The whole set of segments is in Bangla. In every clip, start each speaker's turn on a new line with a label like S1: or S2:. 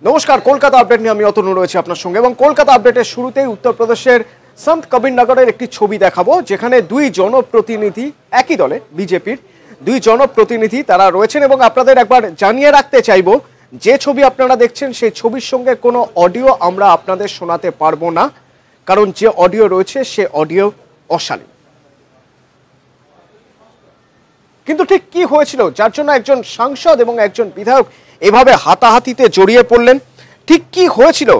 S1: নমস্কার, কলকাতা আপডেট নিয়ে আমি অতনু রয়েছে আপনার সঙ্গে এবং কলকাতা আপডেটের শুরুতেই উত্তরপ্রদেশের সন্ত কবিরনগরের একটি ছবি দেখাবো, যেখানে দুই জনপ্রতিনিধি, একই দলে বিজেপির দুই জনপ্রতিনিধি তারা রয়েছেন এবং আপনাদের একবার জানিয়ে রাখতে চাইবো যে ছবি আপনারা দেখছেন সেই ছবির সঙ্গে কোনো অডিও আমরা আপনাদের শোনাতে পারবো না, কারণ যে অডিও রয়েছে সে অডিও অশালীন। কিন্তু ঠিক কি হয়েছিল যার জন্য একজন সাংসদ এবং একজন বিধায়ক এভাবে হাতাহাতিতে জড়িয়ে পড়লেন? ঠিক কি হয়েছিল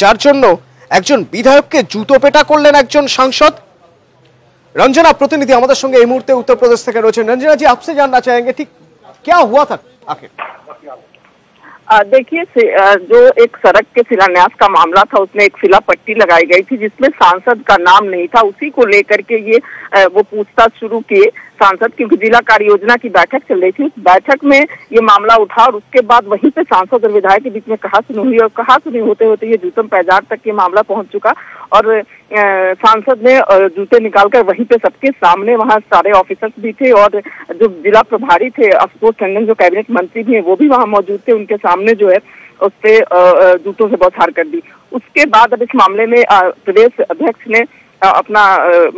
S1: যার জন্য একজন বিধায়ককে জুতো পেটা করলেন একজন সাংসদ? रंजना प्रतिनिधि हमारे संगे এই মুহূর্তে उत्तर प्रदेश থেকে রয়েছেন। रंजना जी, आपसे जानना चाहेंगे ठीक क्या हुआ था आखिर?
S2: देखिए, जो एक सड़क के शिलान्यास का मामला था उसमें एक शिला पट्टी लगाई गई थी जिसमें सांसद का नाम नहीं था। उसी को लेकर के ये वो पूछताछ शुरू किए सांसद, क्योंकि जिला कार्य योजना की बैठक चल रही थी। उस बैठक में ये मामला उठा और उसके बाद वहीं पे सांसद और विधायक के बीच में कहासुनी हुई और कहासुनी होते होते ये जूतम पैजार तक ये मामला पहुंच चुका और सांसद ने जूते निकालकर वहीं पे सबके सामने, वहाँ सारे ऑफिसर्स भी थे और जो जिला प्रभारी थे आशुतोष टंडन जो कैबिनेट मंत्री भी हैं वो भी वहाँ मौजूद थे, उनके सामने जो है उस पे जूतों से बौछार कर दी। उसके बाद अब इस मामले में प्रदेश अध्यक्ष ने अपना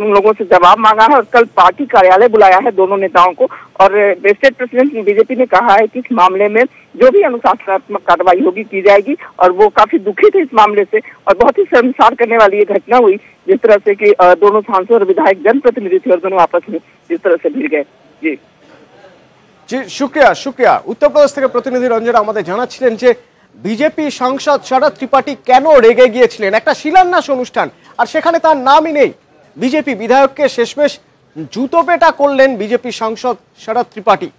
S2: उन लोगों से जवाब मांगा है और कल पार्टी कार्यालय बुलाया है दोनों नेताओं को और स्टेट प्रेसिडेंट बीजेपी ने कहा है कि इस मामले में जो भी अनुशासनात्मक कार्रवाई होगी की जाएगी और वो काफी दुखी थे इस मामले से और बहुत ही शर्मसार करने वाली ये घटना हुई जिस तरह से कि दोनों सांसद और विधायक जनप्रतिनिधि थे और दोनों आपस में जिस तरह से भिड़ गए। जी
S1: जी, शुक्रिया शुक्रिया। उत्तर प्रदेश থেকে প্রতিনিধি রঞ্জনা আমাদের জানাচ্ছিলেন যে বিজেপি সাংসদ শরৎ ত্রিপাঠী কেন রেগে গিয়েছিলেন। একটা শিলান্যাস অনুষ্ঠান আর সেখানে তার নামই নেই। বিজেপি বিধায়ককে শেষমেশ জুতো পেটা করলেন বিজেপি সাংসদ শরৎ ত্রিপাঠী।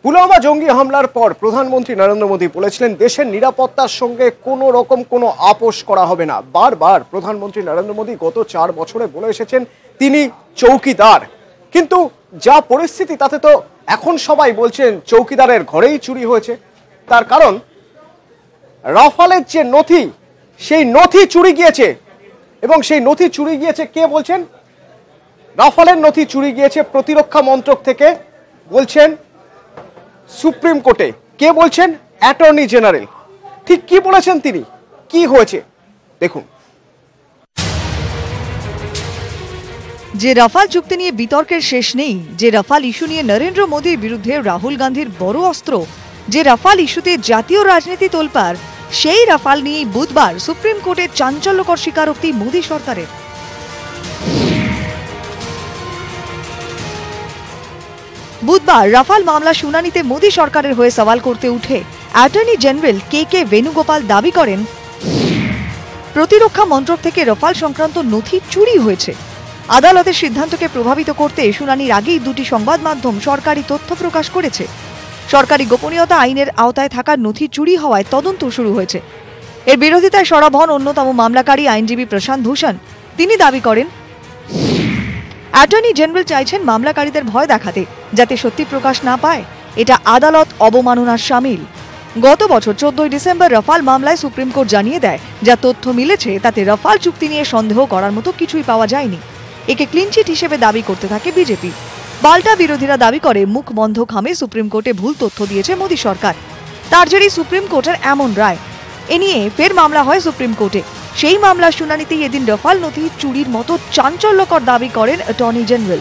S1: পুলওয়ামা জঙ্গি হামলার পর প্রধানমন্ত্রী নরেন্দ্র মোদী বলেছিলেন দেশের নিরাপত্তার সঙ্গে কোনো রকম কোনো আপোষ করা হবে না। বারবার প্রধানমন্ত্রী নরেন্দ্র মোদী গত 4 বছরে বলে এসেছেন তিনি চৌকিদার, কিন্তু যা পরিস্থিতি তাতে তো এখন সবাই বলছেন চৌকিদারের ঘরেই চুরি হয়েছে। তার কারণ রাফালের যে নথি, সেই নথি চুরি গিয়েছে এবং সেই নথি চুরি গিয়েছে কে বলছেন? রাফালের নথি চুরি গিয়েছে প্রতিরক্ষা মন্ত্রক থেকে, বলছেন সুপ্রিম কোর্টে। কে বলছেন? Attorney general. ঠিক কি বলেছেন তিনি, কি হয়েছে দেখুন।
S3: যে রাফাল চুক্তি নিয়ে বিতর্কের শেষ নেই, যে রাফাল ইস্যু নিয়ে নরেন্দ্র মোদীর বিরুদ্ধে রাহুল গান্ধীর বড় অস্ত্র, যে রাফাল ইস্যুতে জাতীয় রাজনীতি তোলপাড়, সেই রাফাল নিয়ে বুধবার সুপ্রিম কোর্টের চাঞ্চল্যকর স্বীকারোক্তি মোদী সরকারের। বুধবার রাফাল মামলা শুনানিতে মোদী সরকারের হয়ে সওয়াল করতে উঠে অ্যাটর্নি জেনারেল কে বেণুগোপাল দাবি করেন প্রতিরক্ষা মন্ত্রক থেকে রাফাল সংক্রান্ত নথি চুরি হয়েছে। আদালতের সিদ্ধান্তকে প্রভাবিত করতে শুনানির আগেই দুটি সংবাদ মাধ্যম সরকারি তথ্য প্রকাশ করেছে। সরকারি গোপনীয়তা আইনের আওতায় থাকা নথি চুরি হওয়ায় তদন্ত শুরু হয়েছে। এর বিরোধিতায় সরব হন অন্যতম মামলাকারী আইনজীবী প্রশান্ত ভূষণ। তিনি দাবি করেন অ্যাটর্নি জেনারেল চাইছেন মামলাকারীদের ভয় দেখাতে, যাতে সত্যি প্রকাশ না পায়। এটা আদালত অবমাননার শামিল। গত বছর 14 ডিসেম্বর রাফাল মামলায় সুপ্রিম কোর্ট জানিয়ে দেয়, যা তথ্য মিলেছে তাতে রাফাল চুক্তি নিয়ে সন্দেহ করার মতো কিছুই পাওয়া যায়নি। একে ক্লিনচিট হিসেবে দাবি করতে থাকে বিজেপি। পাল্টা বিরোধীরা দাবি করে মুখ বন্ধ খামে সুপ্রিম কোর্টে ভুল তথ্য দিয়েছে মোদী সরকার। তার জেরেই সুপ্রিম কোর্টের এমন রায়। এ নিয়ে ফের মামলা হয় সুপ্রিম কোর্টে। সেই মামলার শুনানিতেই এদিন রাফাল নথি চুরির মতো চাঞ্চল্যকর দাবি করেন অ্যাটর্নি জেনারেল।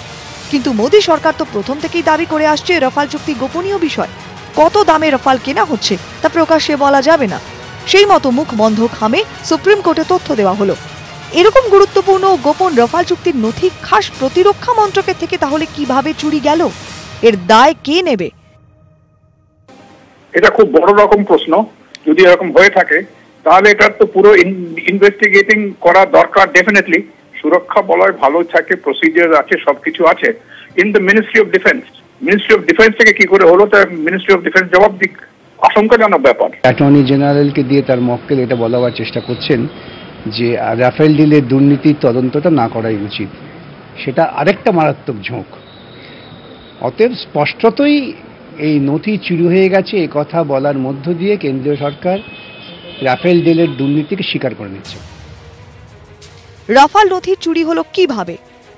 S3: কিন্তু মোদী সরকার তো প্রথম থেকেই দাবি করে আসছে রাফাল চুক্তি গোপনীয় বিষয়। কত দামে রাফাল কেনা হচ্ছে তা প্রকাশ্যে বলা যাবে না। সেই মতো মুখ বন্ধ খামে সুপ্রিম কোর্টে তথ্য দেওয়া হলো। এরকম গুরুত্বপূর্ণ গোপন রাফাল চুক্তির নথি খাস প্রতিরক্ষা মন্ত্রকের থেকে তাহলে কিভাবে চুরি গেল? এর দায় কে নেবে?
S4: এটা খুব বড় রকম প্রশ্ন। যদি এরকম হয়ে থাকে তাহলে এটার তো পুরো ইনভেস্টিগেটিং করা দরকার ডেফিনেটলি। সুরক্ষা বলয় ভালো থাকে, প্রসিডিওর আছে, সবকিছু আছে in the ministry of defence. Ministry of defence থেকে কি করে হলো তা মিনিস্ট্রি অফ ডিফেন্স জবাব দিক। আশঙ্কাজনক ব্যাপার।
S5: অ্যাটর্নি জেনারেলকে দিয়ে তার মক্কেল এটা বলাবার চেষ্টা করছেন যে রাফেল ডিলের দুর্নীতির তদন্তটা না করাই উচিত, সেটা আরেকটা মারাত্মক ঝোঁক। অতএব স্পষ্টতই এই নথি চুরি হয়ে গেছে এ কথা বলার মধ্য দিয়ে কেন্দ্রীয় সরকার রাফেল ডিলের দুর্নীতিকে স্বীকার করে নিচ্ছে।
S3: রাফাল নথি চুরি হলো কিভাবে?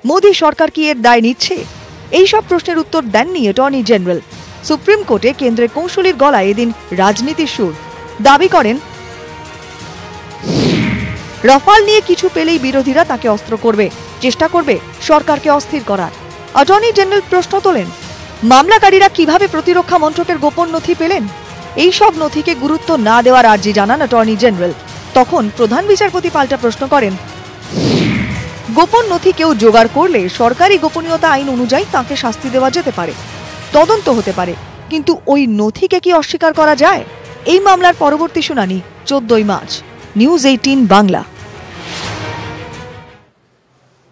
S3: মোদী সরকার কি এর দায় নিচ্ছে? এই সব প্রশ্নের উত্তর দেননি অ্যাটর্নি জেনারেল। সুপ্রিম কোর্টে কেন্দ্রের কৌঁসুলির গলায় এদিন রাজনীতির সুর। দাবি করেন রাফাল নিয়ে কিছু পেলেই বিরোধীরা তাকে অস্ত্র করবে, চেষ্টা করবে সরকারকে অস্থির করার। অ্যাটর্নি জেনারেল প্রশ্ন তোলেন, মামলাকারীরা কিভাবে প্রতিরক্ষা মন্ত্রকের গোপন নথি পেলেন? এই সব নথিকে গুরুত্ব না দেওয়ার আর্জি জানান অ্যাটর্নি জেনারেল। তখন প্রধান বিচারপতি পাল্টা প্রশ্ন করেন, গোপন নথি কেউ জোগাড় করলে সরকারি গোপনীয়তা আইন অনুযায়ী তাকে শাস্তি দেওয়া যেতে পারে, তদন্ত হতে পারে, কিন্তু ওই নথিকে কি অস্বীকার করা যায়? এই মামলার পরবর্তী শুনানি 14ই মার্চ। নিউজ 18 বাংলা।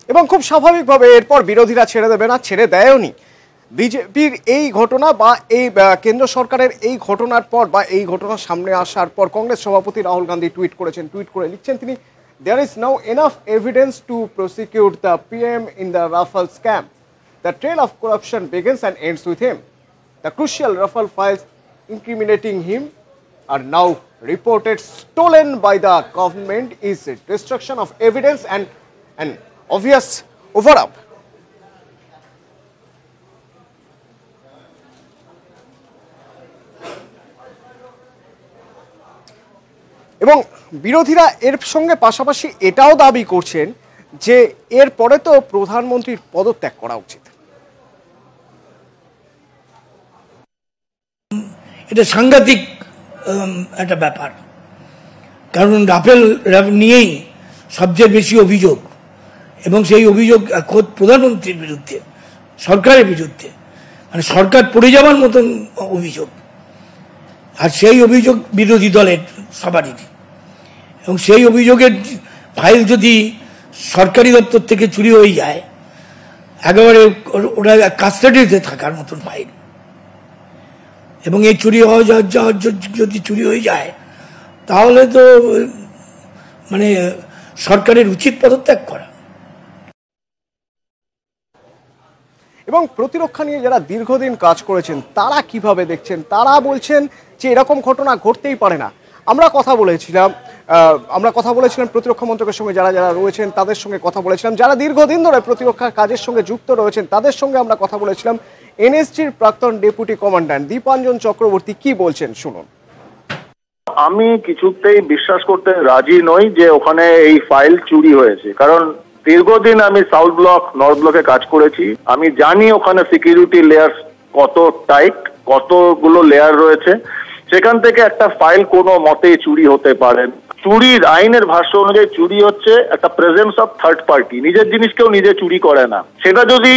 S1: এবং খুব স্বাভাবিকভাবে এরপর বিরোধীরা ছেড়ে দেবে না, ছেড়ে দেয়ওনি। বিজেপির এই ঘটনা বা এই কেন্দ্র সরকারের এই ঘটনার পর বা এই ঘটনার সামনে আসার পর কংগ্রেস সভাপতি রাহুল গান্ধী টুইট করেছেন। টুইট করে লিখছেন তিনি, "There is now enough evidence to prosecute the PM in the Rafale scam. The trail of corruption begins and ends with him. The crucial Rafale files incriminating him are now reported stolen by the government is destruction of evidence and an obvious over-up." এবং বিরোধীরা এর সঙ্গে পাশাপাশি এটাও দাবি করছেন যে এর পরে তো প্রধানমন্ত্রীর পদত্যাগ করা উচিত।
S6: এটা সাংঘাতিক একটা ব্যাপার, কারণ রাফেল নিয়েই সবচেয়ে বেশি অভিযোগ, এবং সেই অভিযোগ খোদ প্রধানমন্ত্রীর বিরুদ্ধে, সরকারের বিরুদ্ধে, মানে সরকার পড়ে যাওয়ার মতন অভিযোগ। আর সেই অভিযোগ বিরোধী দলের সবারই, এবং সেই অভিযোগের ফাইল যদি সরকারি দপ্তর থেকে চুরি হয়ে যায়, একেবারে ওটা কাস্টাডিতে থাকার মতন ফাইল, এবং এই চুরি যদি চুরি হয়ে যায় তাহলে তো মানে সরকারের উচিত পদত্যাগ করা।
S1: এবং প্রতিরক্ষা নিয়ে যারা দীর্ঘদিন কাজ করেছেন তারা কিভাবে দেখছেন? তারা বলছেন যে এরকম ঘটনা ঘটতেই পারে না। আমরা কথা বলেছিলাম প্রতিরক্ষা মন্ত্রকের সঙ্গে যারা যারা রয়েছেন তাদের সঙ্গে কথা বলেছিলাম, যারা দীর্ঘদিন ধরে প্রতিরক্ষার কাজের সঙ্গে যুক্ত রয়েছেন তাদের সঙ্গে আমরা কথা বলেছিলাম। এনএসজির প্রাক্তন ডেপুটি কমান্ড্যান্ট দীপাঞ্জন চক্রবর্তী কি বলছেন শুনুন।
S7: আমি কিছুতেই বিশ্বাস করতে রাজি নই যে ওখানে এই ফাইল চুরি হয়েছে, কারণ দীর্ঘদিন আমি সাউথ ব্লক, নর্থ ব্লকে কাজ করেছি। আমি জানি ওখানে সিকিউরিটি লেয়ার কত টাইট, কতগুলো লেয়ার রয়েছে। সেখান থেকে একটা ফাইল কোনো মতেই চুরি হতে পারে। চুরির আইনের ভাষ্য অনুযায়ী চুরি হচ্ছে একটা প্রেজেন্স অফ থার্ড পার্টি, নিজের জিনিস কেউ নিজে চুরি করে না। সেটা যদি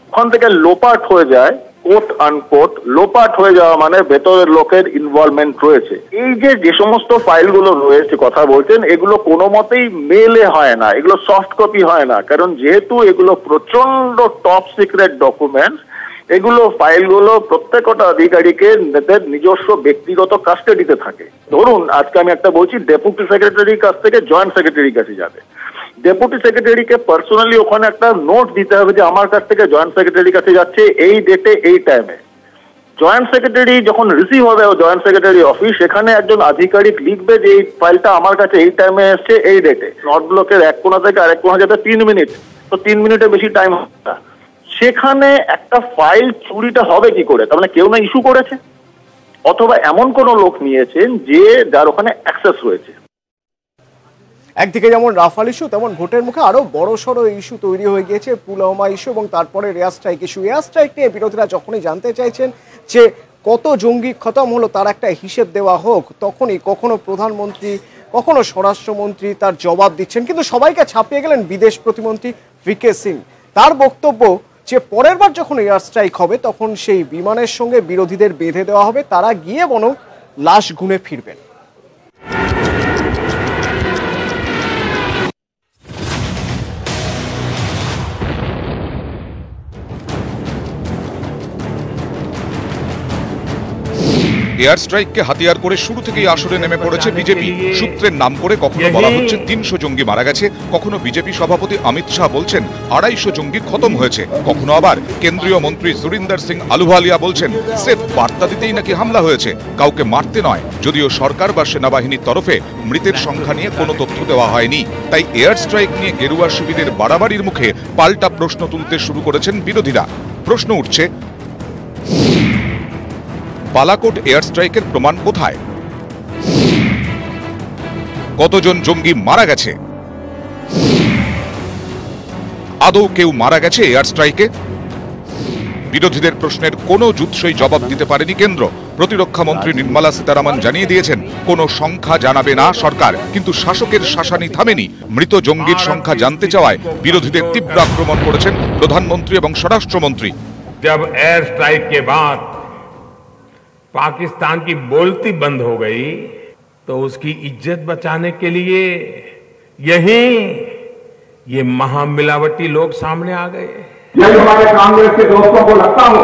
S7: ওখান থেকে লোপাট হয়ে যায়, কোট আনকোট লোপাট হয়ে যাওয়া মানে ভেতরের লোকের ইনভলভমেন্ট রয়েছে। এই যে সমস্ত ফাইলগুলো রয়েছে কথা বলছেন, এগুলো কোনো মতেই মেলে হয় না, এগুলো সফট কপি হয় না, কারণ যেহেতু এগুলো প্রচন্ড টপ সিক্রেট ডকুমেন্টস, এগুলো ফাইলগুলো প্রত্যেকটা আধিকারিকের নিজস্ব ব্যক্তিগত কাস্টাডিতে থাকে। ধরুন আজকে আমি একটা বলছি, ডেপুটি সেক্রেটারির কাছ থেকে জয়েন্ট সেক্রেটারির কাছে যাবে, ডেপুটি সেক্রেটারিকে পার্সোনালি ওখানে একটা নোট দিতে হবে যে আমার কাছ থেকে জয়েন্ট সেক্রেটারির কাছে যাচ্ছে এই ডেটে এই টাইমে। জয়েন্ট সেক্রেটারি যখন রিসিভ হবে জয়েন্ট সেক্রেটারি অফিস, সেখানে একজন আধিকারিক লিখবে যে এই ফাইলটা আমার কাছে এই টাইমে এসছে এই ডেটে। নর্থ ব্লকের এক কোণা থেকে আরেক কোণা যেতে 3 মিনিট, তো 3 মিনিটের বেশি টাইম হবে না। সেখানে একটা ফাইল চুরিটা হবে কি করে? তার মানে কেউ না ইস্যু করেছে, অথবা এমন কোন লোক নিয়েছেন যে যার ওখানে অ্যাক্সেস রয়েছে।
S1: একদিকে যেমন রাফাল ইস্যু, তেমন ভোটের মুখে আরো বড় সড়ো ইস্যু তৈরি হয়ে গিয়েছে, পুলওয়ামা ইস্যু এবং তারপরে air strike issue. Air strike নিয়ে বিরোধীরা যখনই জানতে চাইছেন যে কত জঙ্গি খতম হলো তার একটা হিসেব দেওয়া হোক, তখনই কখনো প্রধানমন্ত্রী কখনো স্বরাষ্ট্রমন্ত্রী তার জবাব দিচ্ছেন, কিন্তু সবাইকে ছাপিয়ে গেলেন বিদেশ প্রতিমন্ত্রী ভিকে সিং। তার বক্তব্য যে পরের বার যখন এয়ার স্ট্রাইক হবে তখন সেই বিমানের সঙ্গে বিরোধীদের বেঁধে দেওয়া হবে, তারা গিয়ে বরং লাশ গুনে ফিরবেন।
S8: এয়ার স্ট্রাইককে হাতিয়ার করে শুরু থেকেই আসরে নেমে পড়েছে বিজেপি। সূত্রের নাম করে কখনো বলা হচ্ছে 300 জঙ্গি মারা গেছে, কখনো বিজেপি সভাপতি অমিত শাহ বলছেন 250 জঙ্গি খতম হয়েছে, কখনো আবার কেন্দ্রীয় মন্ত্রী সুরিন্দর সিং আলুভালিয়া বলছেন স্রেফ বার্তা দিতেই নাকি হামলা হয়েছে, কাউকে মারতে নয়। যদিও সরকার বা সেনাবাহিনীর তরফে মৃতের সংখ্যা নিয়ে কোনো তথ্য দেওয়া হয়নি। তাই এয়ার স্ট্রাইক নিয়ে গেরুয়া শিবিরের বাড়াবাড়ির মুখে পাল্টা প্রশ্ন তুলতে শুরু করেছেন বিরোধীরা। প্রশ্ন উঠছে, বালাকোট এয়ার স্ট্রাইকের প্রমাণ কোথায়? কতজন জঙ্গি মারা গেছে? আদৌ কেউ মারা গেছে এয়ার স্ট্রাইকে? বিরোধীদের প্রশ্নের কোনো জুৎসই জবাব দিতে পারেনি কেন্দ্র। প্রতিরক্ষা মন্ত্রী নির্মলা সীতারামন জানিয়ে দিয়েছেন কোনো সংখ্যা জানাবে না সরকার, কিন্তু শাসকের শাসানি থামেনি। মৃত জঙ্গির সংখ্যা জানতে চাওয়ায় বিরোধীদের তীব্র আক্রমণ করেছেন প্রধানমন্ত্রী এবং স্বরাষ্ট্রমন্ত্রী।
S9: जब एयर स्ट्राइक के बाद पाकिस्तान की बोलती बंद हो गई तो उसकी इज्जत बचाने के लिए यही ये महामिलावटी लोग सामने आ गए।
S10: यदि हमारे कांग्रेस के दोस्तों को लगता हो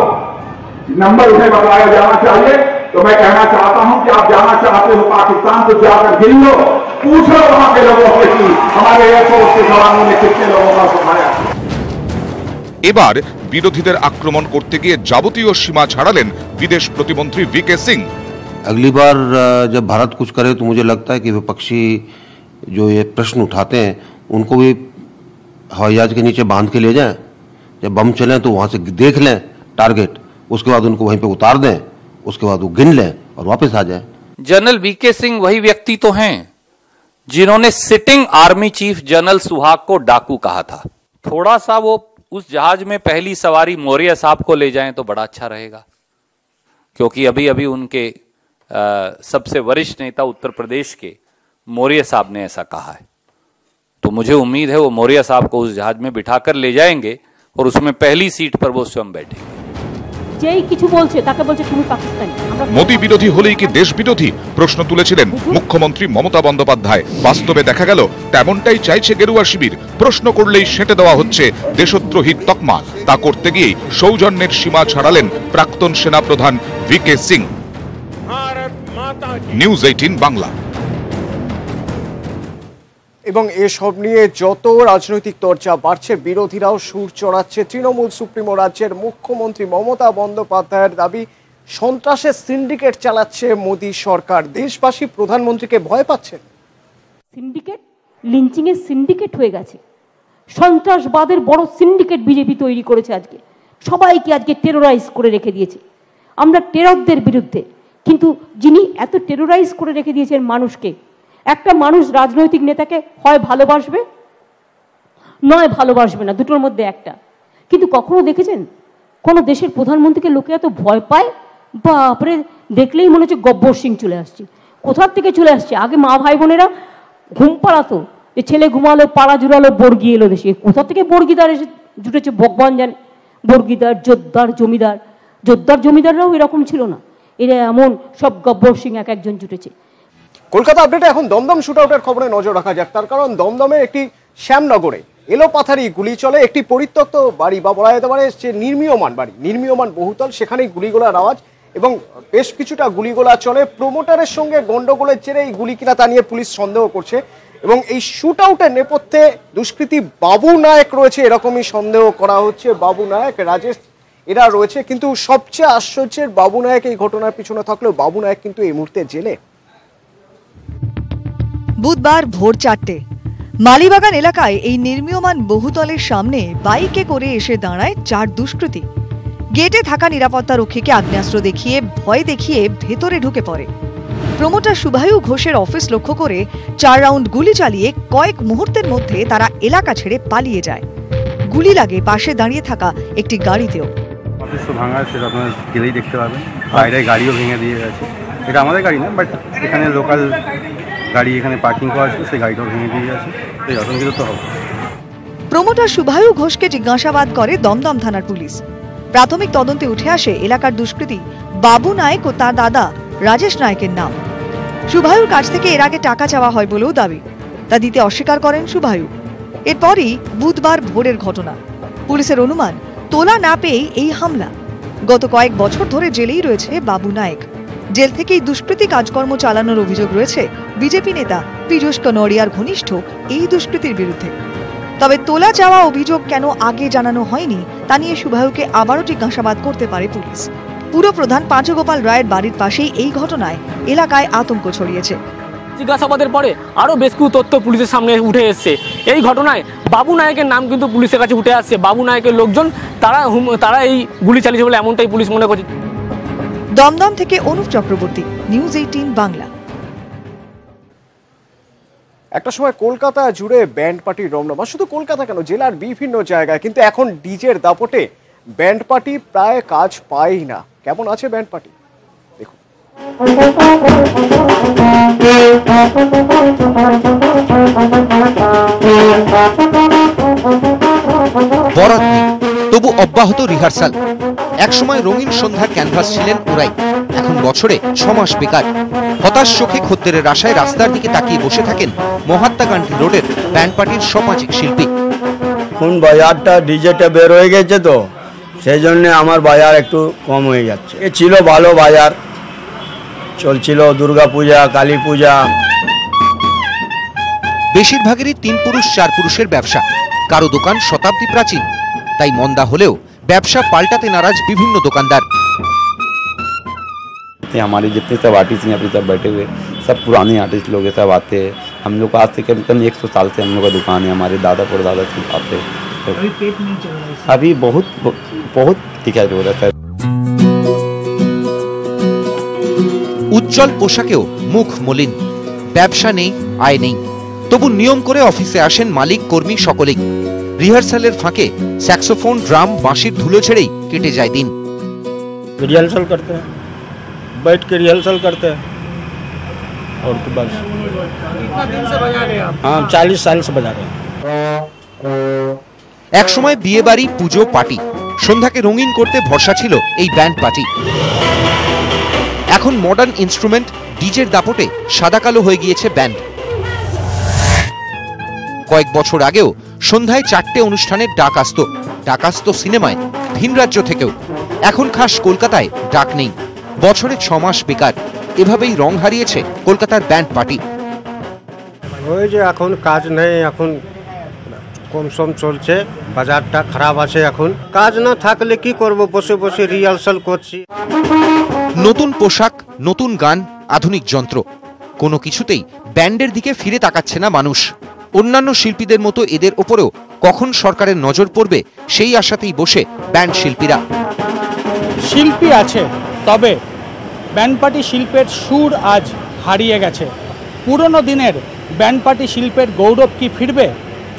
S10: नंबर उन्हें बताया जाना चाहिए तो मैं कहना चाहता हूं कि आप जाना चाहते हो पाकिस्तान तो जाकर गिन लो, पूछो वहां के लोगों से कि हमारे एयरफोर्स के जवानों ने कितने लोगों का सुखाया।
S8: এবার বিরোধীদের আক্রমণ করতে গিয়ে যাবতীয় সীমা ছাড়ালেন বিদেশ প্রতিমন্ত্রী वीके सिंह।
S11: अगली बार जब भारत कुछ करे तो मुझे लगता है कि विपक्षी जो ये प्रश्न उठाते हैं उनको भी हवाई जहाज के नीचे बांध के ले जाएं, जब बम चले तो वहां से देख लें टारगेट, उसके बाद उनको वहीं पे उतार दें, उसके बाद वो गिन लें और वापस आ जाएं।
S12: जनरल वीके सिंह वही व्यक्ति तो हैं जिन्होंने सिटिंग आर्मी चीफ जनरल सुहाग को डाकू कहा था। थोड़ा सा वो उस जहाज में पहली सवारी मौर्य साहब को ले जाएं तो बड़ा अच्छा रहेगा, क्योंकि अभी अभी उनके सबसे वरिष्ठ नेता उत्तर प्रदेश के मौर्य साहब ने ऐसा कहा है। तो मुझे उम्मीद है वो मौर्य साहब को उस जहाज में बिठाकर ले जाएंगे और उसमें पहली सीट पर वो स्वयं बैठेंगे।
S8: মোদী বিরোধী হলেই কি দেশ বিরোধী? প্রশ্ন তুলেছিলেন মুখ্যমন্ত্রী মমতা বন্দ্যোপাধ্যায়। বাস্তবে দেখা গেল তেমনটাই চাইছে গেরুয়া শিবির। প্রশ্ন করলেই সেঁটে দেওয়া হচ্ছে দেশদ্রোহীর তকমা। তা করতে গিয়ে সৌজন্যের সীমা ছাড়ালেন প্রাক্তন সেনাপ্রধান वीके सिंह। নিউজ 18 বাংলা।
S1: এবং এসব নিয়ে যত রাজনৈতিক চর্চা বাড়ছে, বিরোধীরাও সুর চড়াচ্ছে। তৃণমূল সুপ্রিমো রাজ্যের মুখ্যমন্ত্রী মমতা বন্দ্যোপাধ্যায়ের দাবি সন্ত্রাসের সিন্ডিকেট চালাচ্ছে মোদী সরকার। দেশবাসী প্রধানমন্ত্রীকে ভয় পাচ্ছেন।
S13: সিন্ডিকেট, লিঞ্চিং এর সিন্ডিকেট হয়ে গেছে, সন্ত্রাসবাদের বড় সিন্ডিকেট বিজেপি তৈরি করেছে। আজকে সবাইকে আজকে টেরোরাইজ করে রেখে দিয়েছে। আমরা টেররদের বিরুদ্ধে, কিন্তু যিনি এত টেরোরাইজ করে রেখে দিয়েছেন মানুষকে, একটা মানুষ রাজনৈতিক নেতাকে হয় ভালোবাসবে নয় ভালোবাসবে না, দুটোর মধ্যে একটা। কিন্তু কখনো দেখেছেন কোন দেশের প্রধানমন্ত্রীকে লোকে এত ভয় পায়? বাপরে, দেখলেই মনে হচ্ছে গব্বর সিং চলে আসছে। কোথার থেকে চলে আসছে? আগে মা ভাই বোনেরা ঘুম পাড়াতো যে ছেলে ঘুমালো, পাড়া জুড়ালো, বর্গি এলো দেশে। কোথা থেকে বর্গিদার এসে জুটেছে ভগবান জানে। বর্গিদার, জোদ্দার, জমিদার। জোদ্দার জমিদাররাও এরকম ছিল না, এরা এমন সব গব্বর সিং এক একজন জুটেছে।
S1: কলকাতা আপডেটে এখন দমদম শুটআউটের খবরে নজর রাখা যাক। তার কারণ দমদমের একটি শ্যামনগরে এলোপাথারি গুলি চলে। একটি পরিত্যক্ত বাড়ি বা বলা যেতে পারে যে নির্মীয়মান বাড়ি, নির্মীয়মান বহুতল, সেখানেই গুলিগোলার আওয়াজ এবং বেশ কিছুটা গুলিগোলা চলে। প্রমোটারের সঙ্গে গন্ডগোলের জেরে এই গুলি কিনা তা নিয়ে পুলিশ সন্দেহ করছে এবং এই শুটআউটের নেপথ্যে দুষ্কৃতী বাবু নায়ক রয়েছে এরকমই সন্দেহ করা হচ্ছে। বাবু নায়ক, রাজেশ এরা রয়েছে, কিন্তু সবচেয়ে আশ্চর্যের বাবু নায়ক এই ঘটনার পিছনে থাকলেও বাবু নায়ক কিন্তু এই মুহূর্তে জেলে।
S3: বুধবার ভোর 4টে মালিবাগান এলাকায় এই নির্মীয়মান বহুতলের সামনে বাইকে করে এসে দাঁড়ায় 4 দুষ্কৃতী। গেটে থাকা নিরাপত্তা রক্ষীকে আগ্নেয়াস্ত্র দেখিয়ে ভয় দেখিয়ে ভেতরে ঢুকে পড়ে। প্রমোটার শুভায়ু ঘোষের অফিস লক্ষ্য করে 4 রাউন্ড গুলি চালিয়ে কয়েক মুহূর্তের মধ্যে তারা এলাকা ছেড়ে পালিয়ে যায়। গুলি লাগে পাশে দাঁড়িয়ে থাকা একটি গাড়িতেও।
S14: অফিস তো ভাঙা, সেটা আপনারা গেলেই দেখতে পাবেন। বাইরে গাড়িও ভেঙে দিয়ে গেছে। এটা আমাদের গাড়ি না, বাট এখানে লোকাল গাড়ি এখানে পার্কিং করা ছিল, সেই গাড়িটাও ভেঙে দিয়ে গেছে। এই আতঙ্কিত তো হবে।
S3: প্রমোটার শুভায়ু ঘোষকে জিজ্ঞাসাবাদ করে দমদম থানার পুলিশ। প্রাথমিক তদন্তে উঠে আসে এলাকার দুষ্কৃতী বাবু নায়ক ও তার দাদা রাজেশ নায়কের নাম। শুভায়ুর কাছ থেকে এর আগে টাকা চাওয়া হয় বলেও দাবি, তা দিতে অস্বীকার করেন শুভায়ু। এরপরই বুধবার ভোরের ঘটনা। পুলিশের অনুমান তোলা না পেয়েই এই হামলা। গত কয়েক বছর ধরে জেলেই রয়েছে বাবু নায়ক। জেল থেকেই দুষ্কৃতী কাজকর্ম চালানোর অভিযোগ রয়েছে বিজেপি নেতা পীযূষ কনোড়িয়ার ঘনিষ্ঠ এই দুষ্কৃতির বিরুদ্ধে। তবে তোলা যাওয়া অভিযোগ কেন আগে জানানো হয়নি তা নিয়ে শুভায়ুকে আবারও জিজ্ঞাসাবাদ করতে পারে পুলিশ। পুরপ্রধান পাঁচগোপাল রায়ের বাড়ির পাশেই এই ঘটনায় এলাকায় আতঙ্ক ছড়িয়েছে।
S15: জিজ্ঞাসাবাদের পরে আরো বেশ কিছু তথ্য পুলিশের সামনে উঠে এসছে। এই ঘটনায় বাবু নায়কের নাম কিন্তু পুলিশের কাছে উঠে আসছে। বাবু নায়কের লোকজন তারা এই গুলি চালিয়েছে বলে এমনটাই পুলিশ মনে করছে।
S3: দমদম থেকে অনুপ চক্রবর্তী, নিউজ 18 বাংলা।
S1: একটা সময় কলকাতা জুড়ে ব্যান্ড পার্টির রমরমা, শুধু কলকাতা কেন জেলার বিভিন্ন জায়গায়, কিন্তু এখন ডিজের দাপটে ব্যান্ড পার্টি প্রায় কাজ পায় না। কেমন আছে ব্যান্ড পার্টি দেখুন।
S16: বরাত নেই, তবু অব্যাহত রিহার্সাল। একসময় রঙিন সন্ধ্যার ক্যানভাস ছিলেন ওরাই, এখন বছরে 6 মাস বেকার। হতাশ চোখে খদ্দেরের আশায় রাস্তার দিকে তাকিয়ে বসে থাকেন মহাত্মা গান্ধী রোডের ব্যান্ড পার্টির সামাজিক শিল্পী।
S17: এখন বাজারটা ডিজেটা বের হয়ে গেছে, তো সেই জন্য আমার বাজার একটু কম হয়ে যাচ্ছে। এ ছিল ভালো বাজার, চলছিল দুর্গা পূজা, কালী পূজা।
S16: বেশিরভাগেরই 3 পুরুষ 4 পুরুষের ব্যবসা, কারো দোকান শতাব্দী প্রাচীন। তাই মন্দা হলেও ব্যবসা পাল্টাতে নারাজ বিভিন্ন দোকানদার।
S18: हमारे जितने सब आर्टिस्ट यहाँ पे सब बैठे हुए सब पुराने आर्टिस्ट लोग सब आते हैं। हम लोग आज से कम 100 साल से हम लोग का दुकान है, हमारे दादा परदादा से आते हैं। अभी पेट नहीं चल रहा है, अभी बहुत दिखाई दे रहा है।
S16: উজ্জ্বল পোশাকেও মুখ মলিন, ব্যবসা নেই, আয় নেই, তবু নিয়ম করে অফিসে আসেন মালিক কর্মী সকলেই। রিহার্সালের ফাঁকে স্যাক্সোফোন, ড্রাম, বাঁশির ধুলো ছেড়েই কেটে যায় দিন।
S17: रिहर्सल करते हैं, बैठ के रिहर्सल करते हैं और तो बस। कितना दिन से बजा रहे हैं आप? हाँ, 40 साल से बजा रहे हैं।
S16: এক সময় বিয়ে বাড়ি, পুজো, পার্টি, সন্ধ্যাকে রঙিন করতে ভরসা ছিল এই ব্যান্ড পার্টি। এখন মডার্ন ইনস্ট্রুমেন্ট, ডিজের দাপটে সাদা কালো হয়ে গিয়েছে ব্যান্ড। কয়েক বছর আগেও সন্ধ্যায় 4টে অনুষ্ঠানের ডাক আসতো সিনেমায়, ভিন রাজ্য থেকেও। এখন খাস কলকাতায় ডাক নেই, বছরে 6 মাস বেকার। এভাবেই রং হারিয়েছে কলকাতার ব্যান্ড পার্টি।
S17: ওই যে এখন কাজ নেই, এখন কম সম চলছে, বাজারটা খারাপ আছে। এখন কাজ না থাকলে কি করব, বসে বসে রিহার্সাল করছি।
S16: নতুন পোশাক, নতুন গান, আধুনিক যন্ত্র, কোনো কিছুতেই ব্যান্ডের দিকে ফিরে তাকাচ্ছে না মানুষ। অন্যান্য শিল্পীদের মতো এদের ওপরেও কখন সরকারের নজর পড়বে সেই আশাতেই বসে ব্যান্ড শিল্পীরা।
S19: শিল্পী আছে, তবে ব্যান্ড পার্টি শিল্পের সুর আজ হারিয়ে গেছে। পুরনো দিনের ব্যান্ড পার্টি শিল্পের গৌরব কি ফিরবে,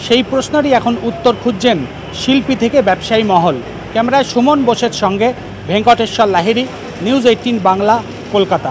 S19: সেই প্রশ্নেরই এখন উত্তর খুঁজছেন শিল্পী থেকে ব্যবসায়ী মহল। ক্যামেরায় সুমন বোসের সঙ্গে ভেঙ্কটেশ্বর লাহিড়ী, নিউজ 18 বাংলা, কলকাতা।